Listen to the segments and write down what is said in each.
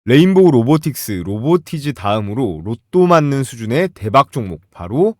레인보우 로보틱스, 로보티즈 다음으로 로또 맞는 수준의 대박 종목, 바로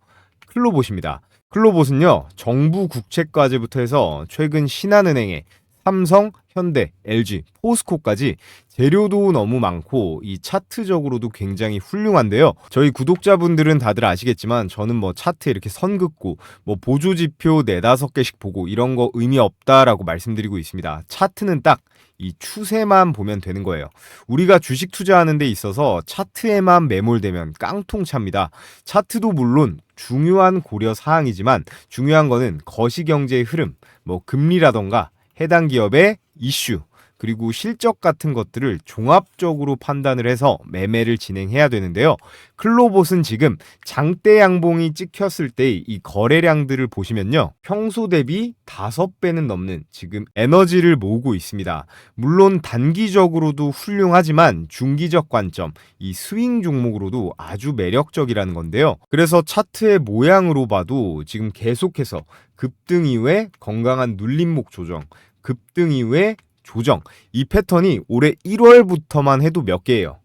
클로봇입니다. 클로봇은요, 정부 국채과제부터 해서 최근 신한은행에 삼성, 현대, LG, 포스코까지 재료도 너무 많고 이 차트적으로도 굉장히 훌륭한데요. 저희 구독자분들은 다들 아시겠지만 저는 뭐 차트 이렇게 선 긋고 뭐 보조지표 4-5개씩 보고 이런 거 의미 없다라고 말씀드리고 있습니다. 차트는 딱 이 추세만 보면 되는 거예요. 우리가 주식 투자하는 데 있어서 차트에만 매몰되면 깡통 찹니다. 차트도 물론 중요한 고려 사항이지만 중요한 거는 거시경제의 흐름, 뭐 금리라던가 해당 기업의 이슈, 그리고 실적 같은 것들을 종합적으로 판단을 해서 매매를 진행해야 되는데요. 클로봇은 지금 장대 양봉이 찍혔을 때 이 거래량들을 보시면요, 평소 대비 5배는 넘는 지금 에너지를 모으고 있습니다. 물론 단기적으로도 훌륭하지만 중기적 관점, 이 스윙 종목으로도 아주 매력적이라는 건데요. 그래서 차트의 모양으로 봐도 지금 계속해서 급등 이후에 건강한 눌림목 조정, 급등 이후에 조정, 이 패턴이 올해 1월부터만 해도 몇 개예요?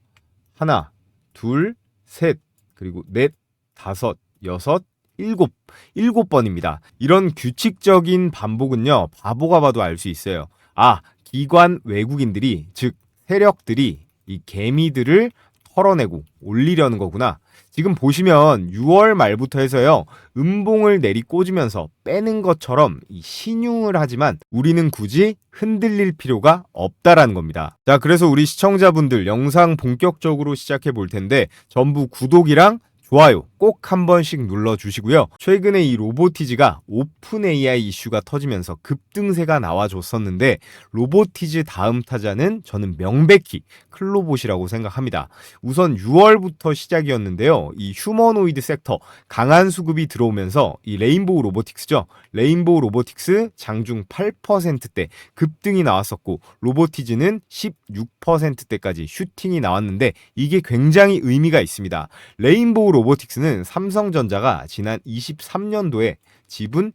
하나, 둘, 셋, 그리고 넷, 다섯, 여섯, 일곱 번입니다. 이런 규칙적인 반복은요, 바보가 봐도 알 수 있어요. 아, 기관 외국인들이, 즉 세력들이 이 개미들을 털어내고 올리려는 거구나. 지금 보시면 6월 말부터 해서요, 음봉을 내리꽂으면서 빼는 것처럼 신용을 하지만 우리는 굳이 흔들릴 필요가 없다라는 겁니다. 자, 그래서 우리 시청자분들 영상 본격적으로 시작해 볼 텐데 전부 구독이랑 좋아요 꼭 한 번씩 눌러주시고요. 최근에 이 로보티즈가 오픈 AI 이슈가 터지면서 급등세가 나와줬었는데 로보티즈 다음 타자는 저는 명백히 클로봇이라고 생각합니다. 우선 6월부터 시작이었는데요. 이 휴머노이드 섹터 강한 수급이 들어오면서 이 레인보우 로보틱스죠. 레인보우 로보틱스 장중 8%대 급등이 나왔었고 로보티즈는 16%대까지 슈팅이 나왔는데 이게 굉장히 의미가 있습니다. 레인보우 로보틱스는 삼성전자가 지난 23년도에 지분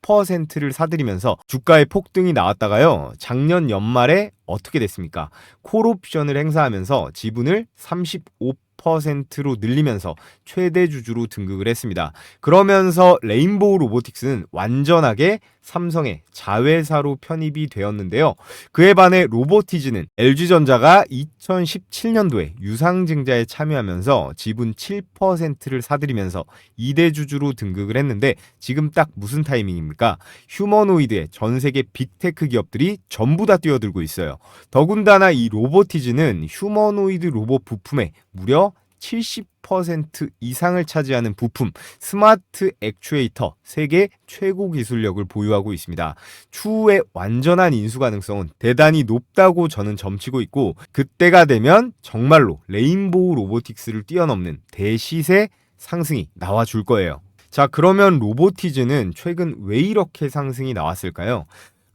10%를 사들이면서 주가의 폭등이 나왔다가요, 작년 연말에 어떻게 됐습니까? 콜옵션을 행사하면서 지분을 35%로 늘리면서 최대 주주로 등극을 했습니다. 그러면서 레인보우 로보틱스는 완전하게 삼성의 자회사로 편입이 되었는데요. 그에 반해 로보티즈는 LG전자가 2017년도에 유상증자에 참여하면서 지분 7%를 사들이면서 2대 주주로 등극을 했는데 지금 딱 무슨 타이밍입니까? 휴머노이드의 전 세계 빅테크 기업들이 전부 다 뛰어들고 있어요. 더군다나 이 로보티즈는 휴머노이드 로봇 부품의 무려 70% 이상을 차지하는 부품, 스마트 액추에이터 세계 최고 기술력을 보유하고 있습니다. 추후에 완전한 인수 가능성은 대단히 높다고 저는 점치고 있고, 그때가 되면 정말로 레인보우 로보틱스를 뛰어넘는 대시세 상승이 나와줄 거예요. 자, 그러면 로보티즈는 최근 왜 이렇게 상승이 나왔을까요?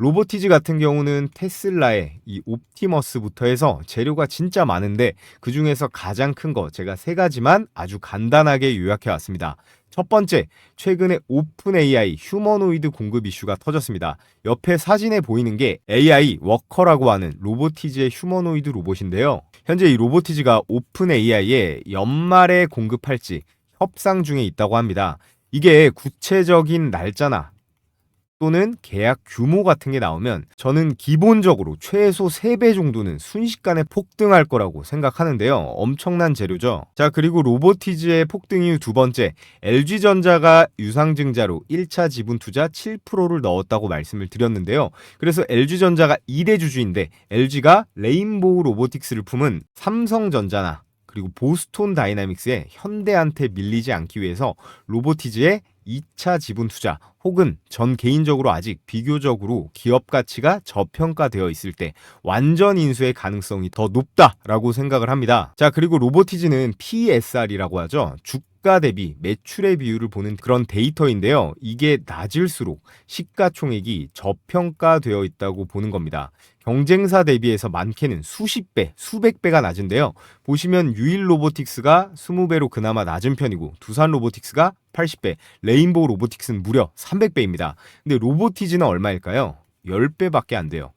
로보티즈 같은 경우는 테슬라의 이 옵티머스부터 해서 재료가 진짜 많은데 그 중에서 가장 큰 거 제가 3가지만 아주 간단하게 요약해 왔습니다. 첫 번째, 최근에 오픈 AI 휴머노이드 공급 이슈가 터졌습니다. 옆에 사진에 보이는 게 AI 워커라고 하는 로보티즈의 휴머노이드 로봇인데요. 현재 이 로보티즈가 오픈 AI에 연말에 공급할지 협상 중에 있다고 합니다. 이게 구체적인 날짜나 또는 계약 규모 같은 게 나오면 저는 기본적으로 최소 3배 정도는 순식간에 폭등할 거라고 생각하는데요. 엄청난 재료죠. 자, 그리고 로보티즈의 폭등 이후 두 번째, LG전자가 유상증자로 1차 지분 투자 7%를 넣었다고 말씀을 드렸는데요. 그래서 LG전자가 2대 주주인데 LG가 레인보우 로보틱스를 품은 삼성전자나 그리고 보스톤 다이나믹스의 현대한테 밀리지 않기 위해서 로보티즈의 2차 지분 투자 혹은 전 개인적으로 아직 비교적으로 기업 가치가 저평가되어 있을 때 완전 인수의 가능성이 더 높다라고 생각을 합니다. 자, 그리고 로보티즈는 PSR이라고 하죠. 주가 대비 매출의 비율을 보는 그런 데이터인데요. 이게 낮을수록 시가총액이 저평가되어 있다고 보는 겁니다. 경쟁사 대비해서 많게는 수십 배, 수백 배가 낮은데요. 보시면 유일 로보틱스가 20배로 그나마 낮은 편이고 두산 로보틱스가 80배, 레인보우 로보틱스는 무려 300배입니다. 근데 로보티즈는 얼마일까요? 10배밖에 안 돼요.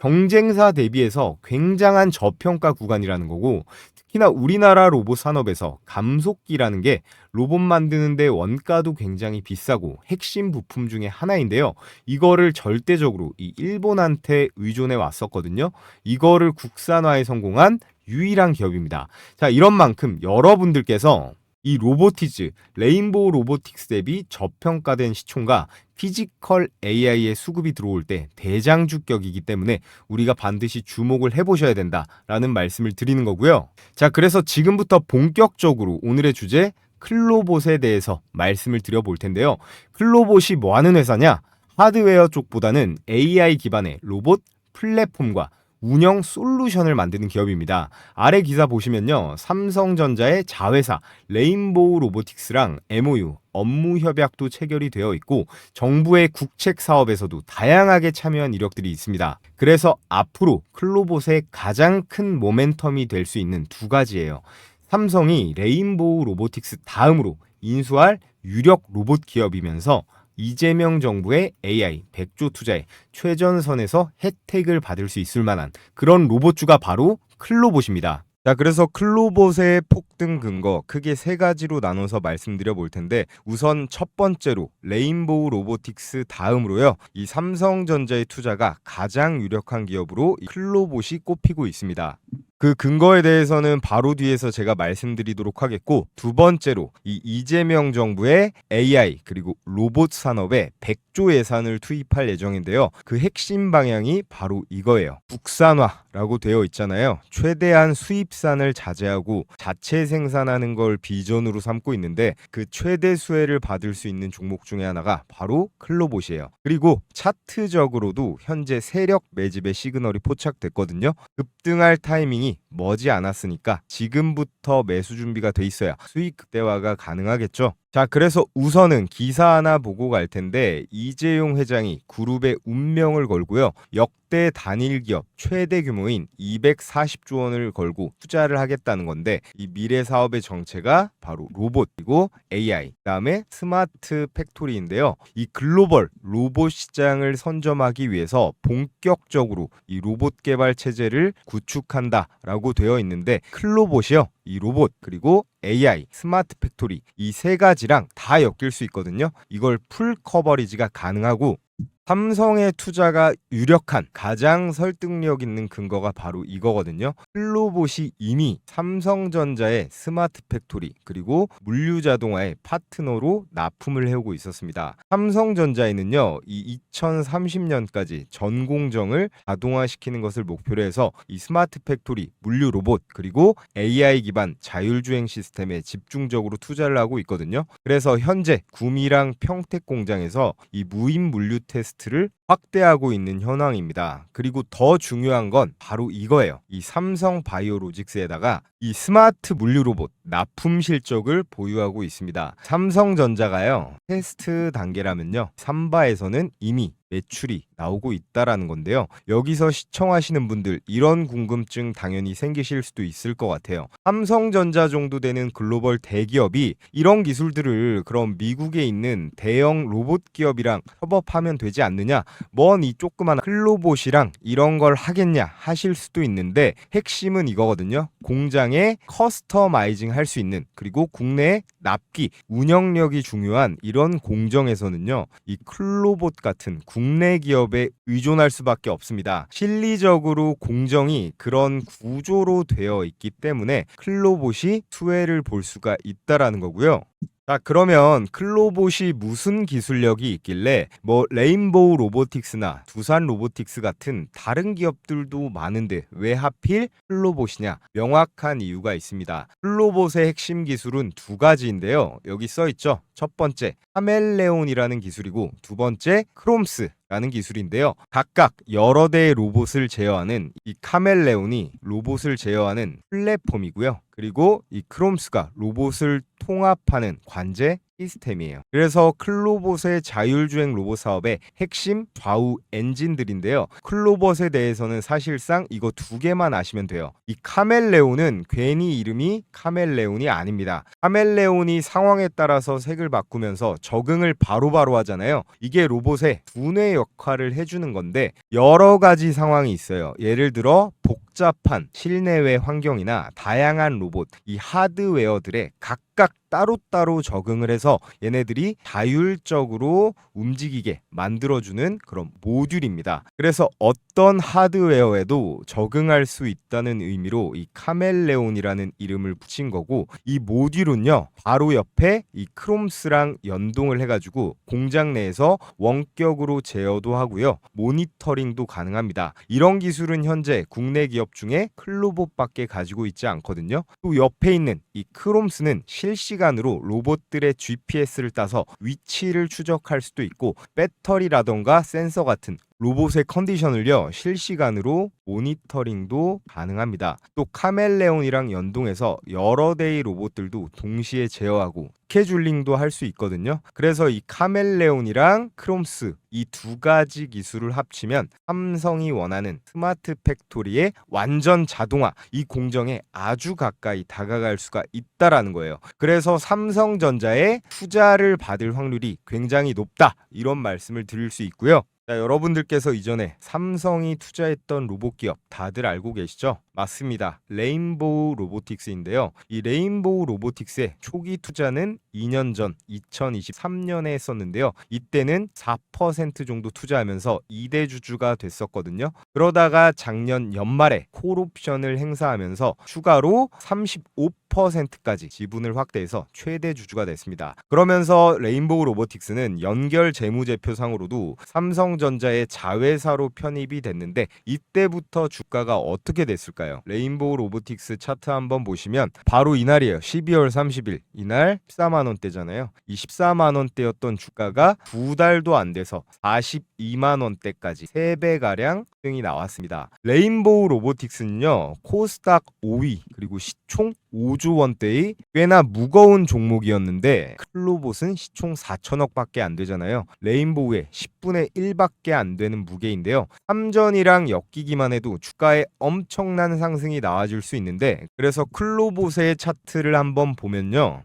경쟁사 대비해서 굉장한 저평가 구간이라는 거고, 특히나 우리나라 로봇 산업에서 감속기라는 게 로봇 만드는데 원가도 굉장히 비싸고 핵심 부품 중에 하나인데요. 이거를 절대적으로 이 일본한테 의존해 왔었거든요. 이거를 국산화에 성공한 유일한 기업입니다. 자, 이런 만큼 여러분들께서 이 로보티즈, 레인보우 로보틱스 대비 저평가된 시총과 피지컬 AI의 수급이 들어올 때 대장주격이기 때문에 우리가 반드시 주목을 해보셔야 된다라는 말씀을 드리는 거고요. 자, 그래서 지금부터 본격적으로 오늘의 주제 클로봇에 대해서 말씀을 드려볼 텐데요. 클로봇이 뭐 하는 회사냐? 하드웨어 쪽보다는 AI 기반의 로봇 플랫폼과 운영 솔루션을 만드는 기업입니다. 아래 기사 보시면요. 삼성전자의 자회사 레인보우 로보틱스랑 MOU, 업무 협약도 체결이 되어 있고 정부의 국책 사업에서도 다양하게 참여한 이력들이 있습니다. 그래서 앞으로 클로봇의 가장 큰 모멘텀이 될 수 있는 두 가지예요. 삼성이 레인보우 로보틱스 다음으로 인수할 유력 로봇 기업이면서 이재명 정부의 AI 100조 투자에 최전선에서 혜택을 받을 수 있을 만한 그런 로봇주가 바로 클로봇입니다. 자, 그래서 클로봇의 폭등 근거 크게 세 가지로 나눠서 말씀드려 볼 텐데, 우선 첫 번째로 레인보우 로보틱스 다음으로요, 이 삼성전자의 투자가 가장 유력한 기업으로 이 클로봇이 꼽히고 있습니다. 그 근거에 대해서는 바로 뒤에서 제가 말씀드리도록 하겠고, 두 번째로 이 이재명 정부의 AI 그리고 로봇 산업에 100조 예산을 투입할 예정인데요. 그 핵심 방향이 바로 이거예요. 국산화라고 되어 있잖아요. 최대한 수입산을 자제하고 자체 생산하는 걸 비전으로 삼고 있는데, 그 최대 수혜를 받을 수 있는 종목 중에 하나가 바로 클로봇이에요. 그리고 차트적으로도 현재 세력 매집의 시그널이 포착됐거든요. 급등할 타이밍이 머지 않았으니까 지금부터 매수 준비가 돼 있어야 수익 극대화가 가능하겠죠. 자, 그래서 우선은 기사 하나 보고 갈 텐데, 이재용 회장이 그룹의 운명을 걸고요, 역대 단일 기업 최대 규모인 240조 원을 걸고 투자를 하겠다는 건데, 이 미래 사업의 정체가 바로 로봇이고 AI, 그다음에 스마트 팩토리인데요. 이 글로벌 로봇 시장을 선점하기 위해서 본격적으로 이 로봇 개발 체제를 구축한다라고 되어 있는데, 클로봇이요, 이 로봇 그리고 AI, 스마트 팩토리 이 세 가지랑 다 엮일 수 있거든요. 이걸 풀 커버리지가 가능하고, 삼성의 투자가 유력한 가장 설득력 있는 근거가 바로 이거거든요. 클로봇이 이미 삼성전자의 스마트 팩토리 그리고 물류자동화의 파트너로 납품을 해오고 있었습니다. 삼성전자에는요, 이 2030년까지 전 공정을 자동화시키는 것을 목표로 해서 이 스마트 팩토리, 물류 로봇 그리고 AI 기반 자율주행 시스템에 집중적으로 투자를 하고 있거든요. 그래서 현재 구미랑 평택 공장에서 이 무인 물류 테스트를 확대하고 있는 현황입니다. 그리고 더 중요한 건 바로 이거예요. 이 삼성 바이오로직스에다가 이 스마트 물류 로봇 납품 실적을 보유하고 있습니다. 삼성전자가요, 테스트 단계라면요, 삼바에서는 이미 매출이 나오고 있다라는 건데요. 여기서 시청하시는 분들 이런 궁금증 당연히 생기실 수도 있을 것 같아요. 삼성전자 정도 되는 글로벌 대기업이 이런 기술들을 그럼 미국에 있는 대형 로봇 기업이랑 협업하면 되지 않느냐? 뭔 이 조그만 클로봇이랑 이런 걸 하겠냐 하실 수도 있는데, 핵심은 이거거든요. 공장에 커스터마이징 할 수 있는, 그리고 국내에 납기, 운영력이 중요한 이런 공정에서는요, 이 클로봇 같은 국내 기업에 의존할 수밖에 없습니다. 실리적으로 공정이 그런 구조로 되어 있기 때문에 클로봇이 수혜를 볼 수가 있다라는 거고요. 자, 그러면 클로봇이 무슨 기술력이 있길래 뭐 레인보우 로보틱스나 두산 로보틱스 같은 다른 기업들도 많은데 왜 하필 클로봇이냐? 명확한 이유가 있습니다. 클로봇의 핵심 기술은 두 가지인데요. 여기 써 있죠. 첫 번째 카멜레온이라는 기술이고, 두 번째 크롬스라는 기술인데요. 각각 여러 대의 로봇을 제어하는 이 카멜레온이 로봇을 제어하는 플랫폼이고요. 그리고 이 크롬스가 로봇을 통합하는 관제 시스템이에요. 그래서 클로봇의 자율주행 로봇 사업의 핵심 좌우 엔진들인데요. 클로봇에 대해서는 사실상 이거 두 개만 아시면 돼요. 이 카멜레온은 괜히 이름이 카멜레온이 아닙니다. 카멜레온이 상황에 따라서 색을 바꾸면서 적응을 바로바로 하잖아요. 이게 로봇의 두뇌 역할을 해주는 건데 여러 가지 상황이 있어요. 예를 들어 복잡한 실내외 환경이나 다양한 로봇, 이 하드웨어들의 각각 따로따로 적응을 해서 얘네들이 자율적으로 움직이게 만들어주는 그런 모듈입니다. 그래서 어떤 하드웨어에도 적응할 수 있다는 의미로 이 카멜레온이라는 이름을 붙인 거고, 이 모듈은요 바로 옆에 이 크롬스랑 연동을 해가지고 공장 내에서 원격으로 제어도 하고요, 모니터링도 가능합니다. 이런 기술은 현재 국내 기업 중에 클로봇밖에 가지고 있지 않거든요. 또 옆에 있는 이 크롬스는 실시간으로 로봇들의 GPS를 따서 위치를 추적할 수도 있고, 배터리라던가 센서 같은 로봇의 컨디션을요 실시간으로 모니터링도 가능합니다. 또 카멜레온이랑 연동해서 여러 대의 로봇들도 동시에 제어하고 스케줄링도 할 수 있거든요. 그래서 이 카멜레온이랑 크롬스 이 두 가지 기술을 합치면 삼성이 원하는 스마트 팩토리의 완전 자동화, 이 공정에 아주 가까이 다가갈 수가 있다라는 거예요. 그래서 삼성전자에 투자를 받을 확률이 굉장히 높다, 이런 말씀을 드릴 수 있고요. 자, 여러분들께서 이전에 삼성이 투자했던 로봇 기업 다들 알고 계시죠? 맞습니다. 레인보우 로보틱스인데요. 이 레인보우 로보틱스의 초기 투자는 2년 전 2023년에 했었는데요. 이때는 4% 정도 투자하면서 2대 주주가 됐었거든요. 그러다가 작년 연말에 콜옵션을 행사하면서 추가로 35%까지 지분을 확대해서 최대 주주가 됐습니다. 그러면서 레인보우 로보틱스는 연결 재무제표상으로도 삼성전자의 자회사로 편입이 됐는데, 이때부터 주가가 어떻게 됐을까요? 레인보우 로보틱스 차트 한번 보시면 바로 이날이에요. 12월 30일 이날 14만 원대잖아요. 이 14만 원대였던 주가가 두 달도 안 돼서 42만 원대까지 3배 가량 등이 나왔습니다. 레인보우 로보틱스는요 코스닥 5위 그리고 시총 5조 원대의 꽤나 무거운 종목이었는데, 클로봇은 시총 4천억밖에 안 되잖아요. 레인보우의 10분의 1밖에 안 되는 무게인데요. 삼전이랑 엮이기만 해도 주가에 엄청난 상승이 나와줄 수 있는데, 그래서 클로봇의 차트를 한번 보면요,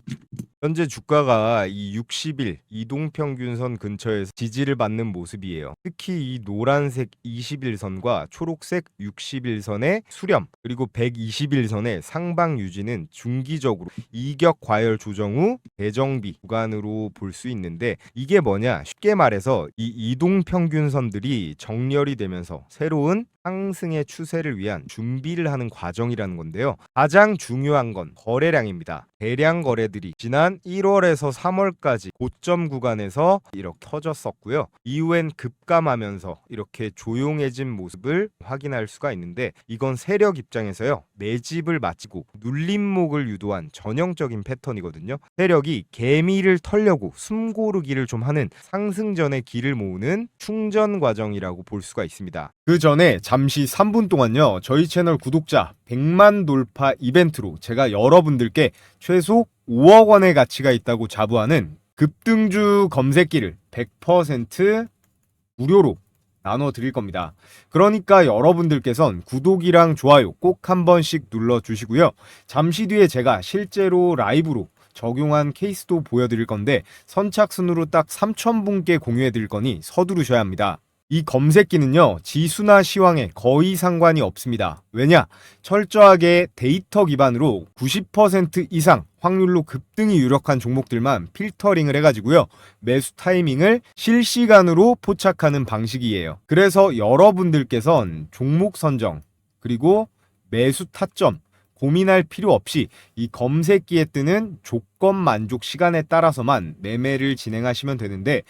현재 주가가 이 60일 이동평균선 근처에서 지지를 받는 모습이에요. 특히 이 노란색 21선과 초록색 61선의 수렴, 그리고 121선의 상방 유지는 중기적으로 이격 과열 조정 후 대정비 구간으로 볼 수 있는데, 이게 뭐냐, 쉽게 말해서 이 이동평균선들이 정렬이 되면서 새로운 상승의 추세를 위한 준비를 하는 과정이라는 건데요. 가장 중요한 건 거래량입니다. 대량 거래들이 지난 1월에서 3월까지 고점 구간에서 이렇게 터졌었고요. 이후엔 급감하면서 이렇게 조용해진 모습을 확인할 수가 있는데, 이건 세력 입장에서요 매집을 마치고 눌림목을 유도한 전형적인 패턴이거든요. 세력이 개미를 털려고 숨고르기를 좀 하는 상승전의 길을 모으는 충전 과정이라고 볼 수가 있습니다. 그 전에 잠시 3분 동안요 저희 채널 구독자 100만 돌파 이벤트로 제가 여러분들께 최소 5억 원의 가치가 있다고 자부하는 급등주 검색기를 100% 무료로 나눠 드릴 겁니다. 그러니까 여러분들께선 구독이랑 좋아요 꼭 한 번씩 눌러 주시고요. 잠시 뒤에 제가 실제로 라이브로 적용한 케이스도 보여드릴 건데, 선착순으로 딱 3,000분께 공유해 드릴 거니 서두르셔야 합니다. 이 검색기는요 지수나 시황에 거의 상관이 없습니다. 왜냐? 철저하게 데이터 기반으로 90% 이상 확률로 급등이 유력한 종목들만 필터링을 해가지고요 매수 타이밍을 실시간으로 포착하는 방식이에요. 그래서 여러분들께선 종목 선정 그리고 매수 타점 고민할 필요 없이 이 검색기에 뜨는 조건 만족 시간에 따라서만 매매를 진행하시면 되는데,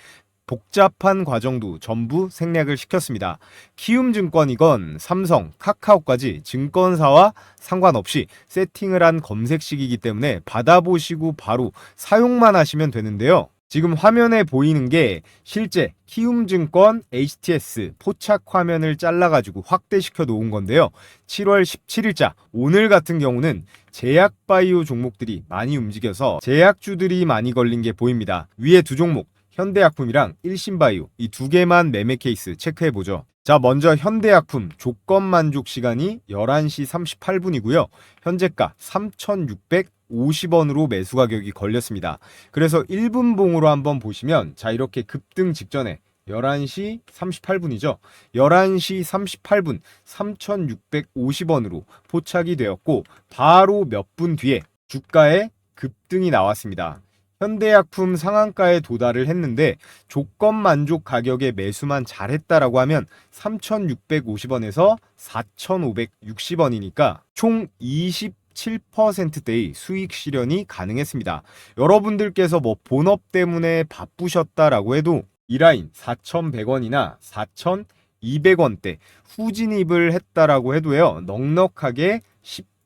복잡한 과정도 전부 생략을 시켰습니다. 키움증권이건 삼성, 카카오까지 증권사와 상관없이 세팅을 한 검색식이기 때문에 받아보시고 바로 사용만 하시면 되는데요. 지금 화면에 보이는 게 실제 키움증권 HTS 포착 화면을 잘라가지고 확대시켜 놓은 건데요. 7월 17일자 오늘 같은 경우는 제약바이오 종목들이 많이 움직여서 제약주들이 많이 걸린 게 보입니다. 위에 두 종목 현대약품이랑 일신바이오 이 두 개만 매매 케이스 체크해보죠. 자, 먼저 현대약품 조건 만족 시간이 11시 38분이고요. 현재가 3,650원으로 매수 가격이 걸렸습니다. 그래서 1분봉으로 한번 보시면 자, 이렇게 급등 직전에 11시 38분이죠. 11시 38분 3,650원으로 포착이 되었고 바로 몇 분 뒤에 주가에 급등이 나왔습니다. 현대약품 상한가에 도달을 했는데 조건 만족 가격에 매수만 잘했다라고 하면 3,650원에서 4,560원이니까 총 27%대의 수익 실현이 가능했습니다. 여러분들께서 뭐 본업 때문에 바쁘셨다라고 해도 이 라인 4,100원이나 4,200원대 후진입을 했다라고 해도요. 넉넉하게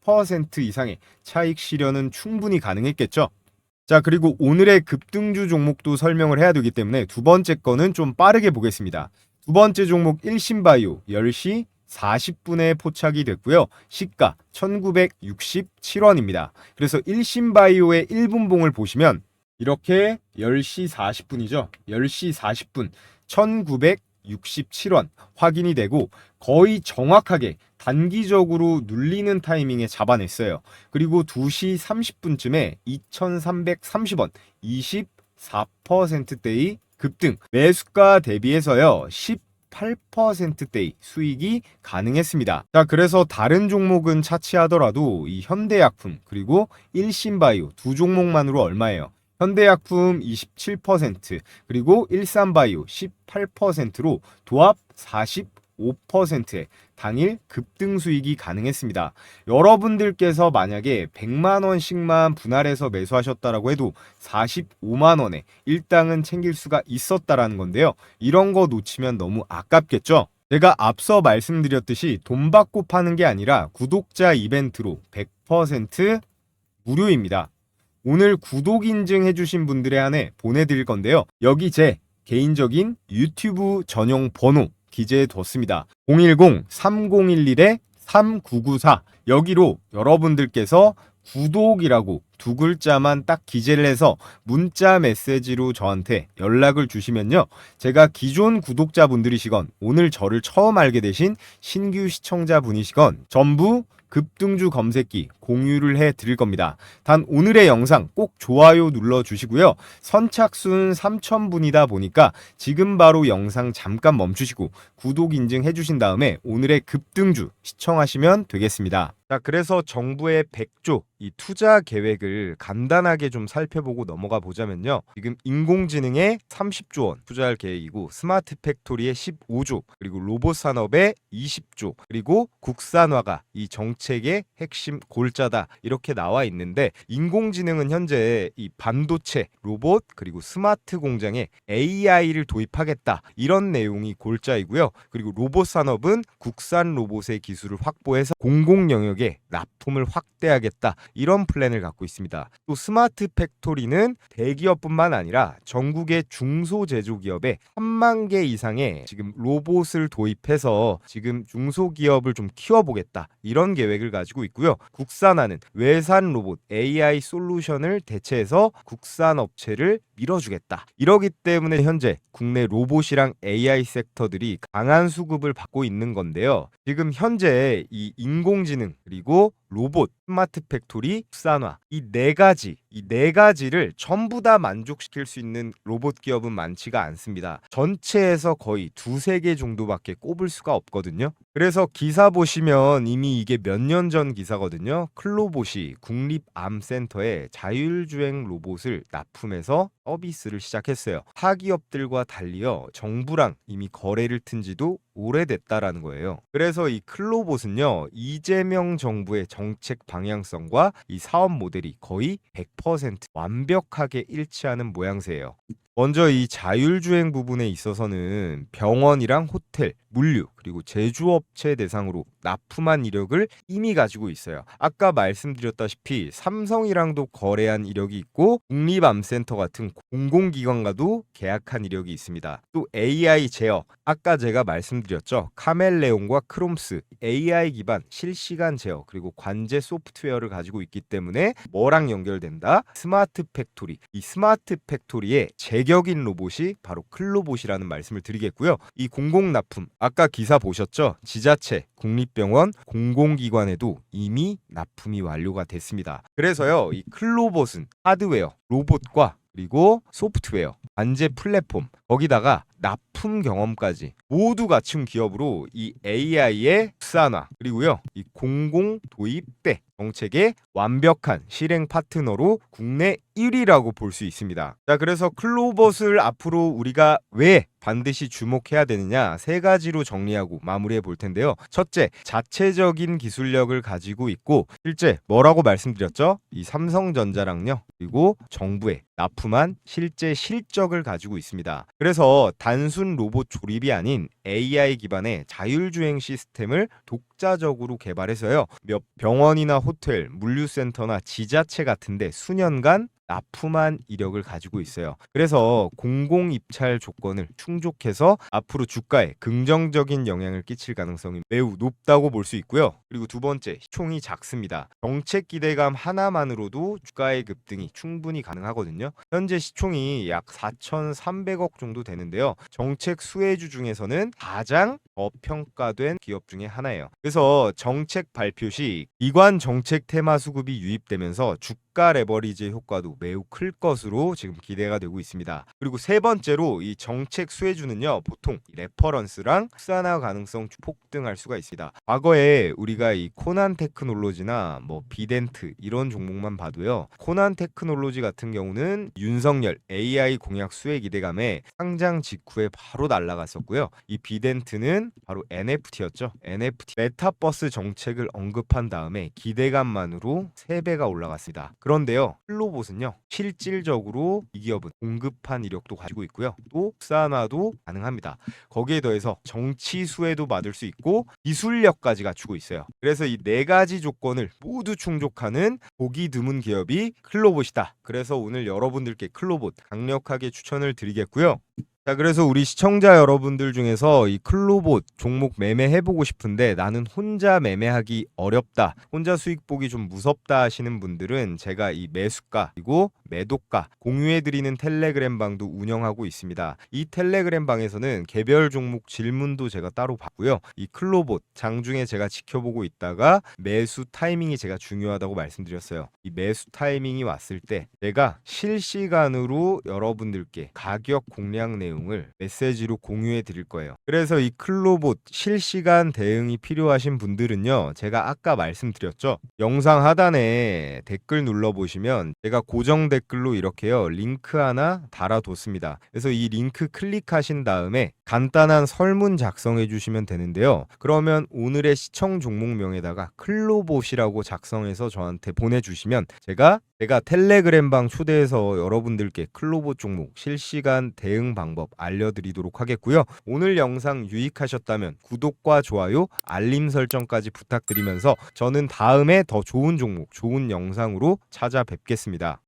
10% 이상의 차익 실현은 충분히 가능했겠죠. 자, 그리고 오늘의 급등주 종목도 설명을 해야 되기 때문에 두 번째 거는 좀 빠르게 보겠습니다. 두 번째 종목 일신바이오 10시 40분에 포착이 됐고요. 시가 1967원입니다. 그래서 일신바이오의 1분봉을 보시면 이렇게 10시 40분이죠. 10시 40분 1967원 확인이 되고 거의 정확하게 단기적으로 눌리는 타이밍에 잡아냈어요. 그리고 2시 30분쯤에 2330원 24%대의 급등 매수가 대비해서요 18%대의 수익이 가능했습니다. 자, 그래서 다른 종목은 차치하더라도 이 현대약품 그리고 일신바이오 두 종목만으로 얼마예요? 현대약품 27%, 그리고 일산바이오 18%로 도합 45%의 당일 급등 수익이 가능했습니다. 여러분들께서 만약에 100만 원씩만 분할해서 매수하셨다라고 해도 45만 원에 일당은 챙길 수가 있었다라는 건데요. 이런 거 놓치면 너무 아깝겠죠? 제가 앞서 말씀드렸듯이 돈 받고 파는 게 아니라 구독자 이벤트로 100% 무료입니다. 오늘 구독 인증해주신 분들에 한해 보내드릴 건데요. 여기 제 개인적인 유튜브 전용 번호 기재해뒀습니다. 010-3011-3994 여기로 여러분들께서 구독이라고 두 글자만 딱 기재를 해서 문자 메시지로 저한테 연락을 주시면요. 제가 기존 구독자분들이시건 오늘 저를 처음 알게 되신 신규 시청자분이시건 전부 급등주 검색기 공유를 해 드릴 겁니다. 단 오늘의 영상 꼭 좋아요 눌러 주시고요. 선착순 3,000분이다 보니까 지금 바로 영상 잠깐 멈추시고 구독 인증해 주신 다음에 오늘의 급등주 시청하시면 되겠습니다. 자, 그래서 정부의 100조 이 투자 계획을 간단하게 좀 살펴보고 넘어가 보자면요. 지금 인공지능에 30조 원 투자할 계획이고 스마트 팩토리에 15조 그리고 로봇 산업에 20조 그리고 국산화가 이 정책의 핵심 골자다 이렇게 나와 있는데 인공지능은 현재 이 반도체, 로봇 그리고 스마트 공장에 AI를 도입하겠다 이런 내용이 골자이고요. 그리고 로봇 산업은 국산 로봇의 기술을 확보해서 공공 영역에 납품을 확대하겠다 이런 플랜을 갖고 있습니다. 또 스마트 팩토리는 대기업뿐만 아니라 전국의 중소제조기업에 3만 개 이상의 지금 로봇을 도입해서 지금 중소기업을 좀 키워보겠다 이런 계획을 가지고 있고요. 국산화는 외산 로봇 AI 솔루션을 대체해서 국산 업체를 밀어주겠다. 이러기 때문에 현재 국내 로봇이랑 AI 섹터들이 강한 수급을 받고 있는 건데요. 지금 현재 이 인공지능 그리고 로봇, 스마트 팩토리, 국산화 이 네 가지를 전부 다 만족시킬 수 있는 로봇 기업은 많지가 않습니다. 전체에서 거의 두세 개 정도밖에 꼽을 수가 없거든요. 그래서 기사 보시면 이미 이게 몇 년 전 기사거든요. 클로봇이 국립암센터에 자율주행 로봇을 납품해서 서비스를 시작했어요. 타 기업들과 달리요 정부랑 이미 거래를 튼 지도 오래됐다라는 거예요. 그래서 이 클로봇은요 이재명 정부의 정책 방향성과 이 사업 모델이 거의 100% 완벽하게 일치하는 모양새예요. 먼저 이 자율주행 부분에 있어서는 병원이랑 호텔, 물류, 그리고 제조업체 대상으로 납품한 이력을 이미 가지고 있어요. 아까 말씀드렸다시피 삼성이랑도 거래한 이력이 있고 국립암센터 같은 공공기관과도 계약한 이력이 있습니다. 또 AI 제어, 아까 제가 말씀드렸죠. 카멜레온과 크롬스, AI 기반 실시간 제어 그리고 관제 소프트웨어를 가지고 있기 때문에 뭐랑 연결된다? 스마트 팩토리. 이 스마트 팩토리의 제격인 로봇이 바로 클로봇이라는 말씀을 드리겠고요. 이 공공납품, 아까 기사 보셨죠? 지자체, 국립병원, 공공기관에도 이미 납품이 완료가 됐습니다. 그래서요, 이 클로봇은 하드웨어, 로봇과 그리고 소프트웨어, 관제 플랫폼, 거기다가 납품 경험까지 모두 갖춘 기업으로 이 AI의 국산화 그리고요 이 공공 도입대 정책의 완벽한 실행 파트너로 국내 1위라고 볼 수 있습니다. 자, 그래서 클로봇을 앞으로 우리가 왜 반드시 주목해야 되느냐 세 가지로 정리하고 마무리해 볼 텐데요. 첫째, 자체적인 기술력을 가지고 있고 실제 뭐라고 말씀드렸죠? 이 삼성전자랑요 그리고 정부에 납품한 실제 실적을 가지고 있습니다. 그래서 단순 로봇 조립이 아닌 AI 기반의 자율주행 시스템을 독자적으로 개발해서요. 몇 병원이나 호텔, 물류센터나 지자체 같은데 수년간 납품한 이력을 가지고 있어요. 그래서 공공 입찰 조건을 충족해서 앞으로 주가에 긍정적인 영향을 끼칠 가능성이 매우 높다고 볼 수 있고요. 그리고 두 번째, 시총이 작습니다. 정책 기대감 하나만으로도 주가의 급등이 충분히 가능하거든요. 현재 시총이 약 4,300억 정도 되는데요. 정책 수혜주 중에서는 가장 저평가된 기업 중에 하나예요. 그래서 정책 발표 시 기관 정책 테마 수급이 유입되면서 주가 레버리지 효과도 매우 클 것으로 지금 기대가 되고 있습니다. 그리고 세 번째로 이 정책 수혜주는요 보통 레퍼런스랑 국산화 가능성 폭등할 수가 있습니다. 과거에 우리가 이 코난 테크놀로지나 뭐 비덴트 이런 종목만 봐도요, 코난 테크놀로지 같은 경우는 윤석열 AI 공약 수혜 기대감에 상장 직후에 바로 날아갔었고요. 이 비덴트는 바로 NFT였죠. NFT 메타버스 정책을 언급한 다음에 기대감만으로 3배가 올라갔습니다. 그런데요, 클로봇은요 실질적으로 이 기업은 공급한 이력도 가지고 있고요, 또 국산화도 가능합니다. 거기에 더해서 정치 수혜도 받을 수 있고 기술력까지 갖추고 있어요. 그래서 이 네 가지 조건을 모두 충족하는 보기 드문 기업이 클로봇이다. 그래서 오늘 여러분들께 클로봇 강력하게 추천을 드리겠고요. 자, 그래서 우리 시청자 여러분들 중에서 이 클로봇 종목 매매해보고 싶은데 나는 혼자 매매하기 어렵다, 혼자 수익 보기 좀 무섭다 하시는 분들은 제가 이 매수가 그리고 매도가 공유해드리는 텔레그램 방도 운영하고 있습니다. 이 텔레그램 방에서는 개별 종목 질문도 제가 따로 받고요. 이 클로봇 장중에 제가 지켜보고 있다가 매수 타이밍이 제가 중요하다고 말씀드렸어요. 이 매수 타이밍이 왔을 때 제가 실시간으로 여러분들께 가격 공략 내용을 메시지로 공유해 드릴 거예요. 그래서 이 클로봇 실시간 대응이 필요하신 분들은요, 제가 아까 말씀드렸죠, 영상 하단에 댓글 눌러보시면 제가 고정 댓글로 이렇게요 링크 하나 달아뒀습니다. 그래서 이 링크 클릭하신 다음에 간단한 설문 작성해 주시면 되는데요, 그러면 오늘의 시청 종목명에다가 클로봇이라고 작성해서 저한테 보내주시면 제가 텔레그램방 초대해서 여러분들께 클로봇 종목 실시간 대응 방법 알려드리도록 하겠고요. 오늘 영상 유익하셨다면 구독과 좋아요, 알림 설정까지 부탁드리면서 저는 다음에 더 좋은 종목, 좋은 영상으로 찾아뵙겠습니다.